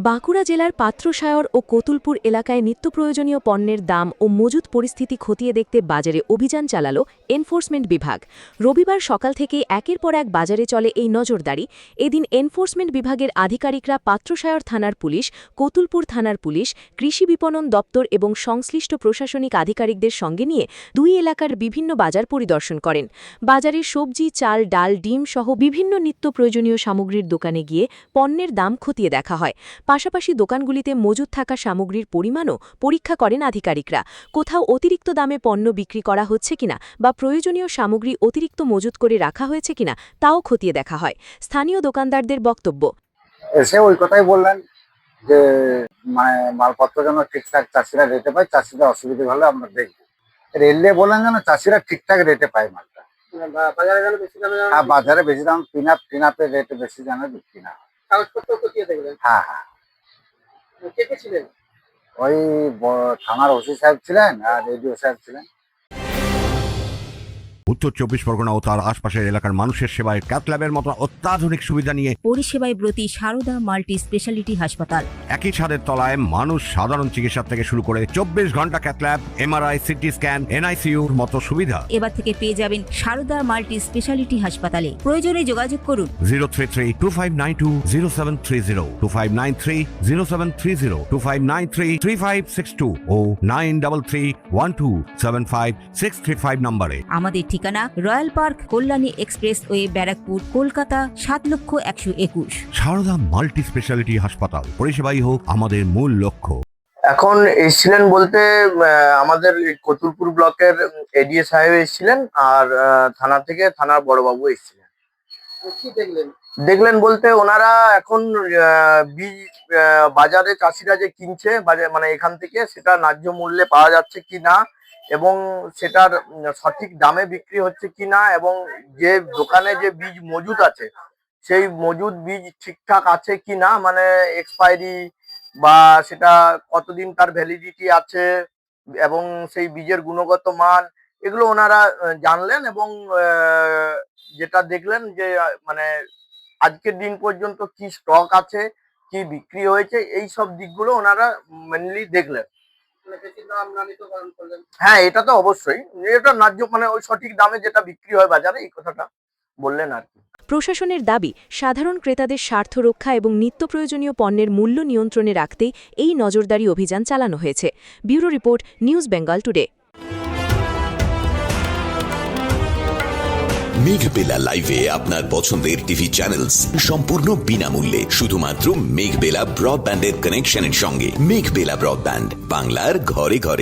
বাঁকুড়া জেলার পাত্রসায়র ও কতুলপুর এলাকায় নিত্যপ্রয়োজনীয় পণ্যের দাম ও মজুত পরিস্থিতি খতিয়ে দেখতে বাজারে অভিযান চালাল এনফোর্সমেন্ট বিভাগ। রবিবার সকাল থেকেই একের পর এক বাজারে চলে এই নজরদারি। এদিন এনফোর্সমেন্ট বিভাগের আধিকারিকরা পাত্রসায়র থানার পুলিশ, কতুলপুর থানার পুলিশ, কৃষি বিপণন দপ্তর এবং সংশ্লিষ্ট প্রশাসনিক আধিকারিকদের সঙ্গে নিয়ে দুই এলাকার বিভিন্ন বাজার পরিদর্শন করেন। বাজারে সবজি, চাল, ডাল, ডিম সহ বিভিন্ন নিত্য প্রয়োজনীয় সামগ্রীর দোকানে গিয়ে পণ্যের দাম খতিয়ে দেখা হয়। পাশাপাশি দোকানগুলিতে মজুত থাকা সামগ্রীর পরিমাণও পরীক্ষা করেন আধিকারিকরা। কোথাও অতিরিক্ত দামে পণ্য বিক্রি করা হচ্ছে কিনা বা প্রয়োজনীয় সামগ্রী অতিরিক্ত মজুত করে রাখা হয়েছে কিনা তাও খতিয়ে দেখা হয়। স্থানীয় দোকানদারদের বক্তব্য, এসে ওই কথাই বললেন যে মালপত্র যেন ঠিকঠাক চাষিরা রেটে পায়, চাষিদের অসুবিধা হলে আমরা দেখবো। রেলওয়ে বললেন যেন চাষিরা ঠিকঠাক রেটে পায় মালটা। বাজারে বেশি দাম পিনাপের রেটে বেশি জানা বিক্রি না। কাগজপত্র খতিয়ে দেখলেন? হ্যাঁ হ্যাঁ, কে কে ছিলেন? ওই থানার ওসি সাহেব ছিলেন আর এডিও সাহেব ছিলেন। উত্তর 24 পরগনা ও তার আশপাশের এলাকার মানুষের সেবায় ক্যাথল্যাবের মতো অত্যাধুনিক সুবিধা নিয়ে পরিষেবায় ব্রতী সারদা মাল্টি স্পেশালিটি হাসপাতাল। একই ছাদের তলায় মানুষ সাধারণ চিকিৎসা থেকে শুরু করে 24 ঘন্টা ক্যাথল্যাব, এমআরআই, সিটি স্ক্যান, এনআইসিইউর মতো সুবিধা এবার থেকে পেয়ে যাবেন সারদা মাল্টি স্পেশালিটি হাসপাতালে। প্রয়োজনে যোগাযোগ করুন 033-2592-0730, 2593-0730, 2593-3562 ও 9331275635 নম্বরে। আমাদের ঠিকানা royal park, Kalyani expressway, Barrackpore, Kolkata 7,01,021। Sarada multi speciality হাসপাতাল, পরিষেবাই হোক আমাদের মূল লক্ষ্য। এখন এসেছিলেন বলতে আমাদের কতুলপুর ব্লকের এডিএ সাহেব এসেছিলেন আর থানা থেকে থানার বড়বাবু এসেছিলেন। কি দেখলেন বলতে ওনারা এখন বীজ বাজারে চাষিরা যে কিনছে মানে এখান থেকে সেটা ন্যায্য মূল্যে পাওয়া যাচ্ছে কি না এবং সেটার সঠিক দামে বিক্রি হচ্ছে কি না এবং যে দোকানে যে বীজ মজুদ আছে সেই মজুদ বীজ ঠিকঠাক আছে কি না, মানে এক্সপায়ারি বা সেটা কতদিন তার ভ্যালিডিটি আছে এবং সেই বীজের গুণগত মান, এগুলো ওনারা জানলেন এবং যেটা দেখলেন যে মানে আজকের দিন পর্যন্ত কি স্টক আছে, কি বিক্রি হয়েছে, এই সব দিকগুলো ওনারা মেনলি দেখলেন। হ্যাঁ, এটা তো অবশ্যই, এটা ন্যায্য মানে ওই সঠিক দামে যেটা বিক্রি হয় বাজারে, এই কথাটা বললেন আর কি। প্রশাসনের দাবি, সাধারণ ক্রেতাদের স্বার্থ রক্ষা এবং নিত্য প্রয়োজনীয় পণ্যের মূল্য নিয়ন্ত্রণে রাখতেই এই নজরদারি অভিযান চালানো হয়েছে। Bureau report, news Bengal today. Meghbela লাইভে আপনার পছন্দের টিভি চ্যানেলস সম্পূর্ণ বিনামূল্যে, শুধুমাত্র মেঘবেলা ব্রডব্যান্ডের কানেকশনের সঙ্গে। মেঘবেলা ব্রডব্যান্ড, বাংলার ঘরে ঘরে।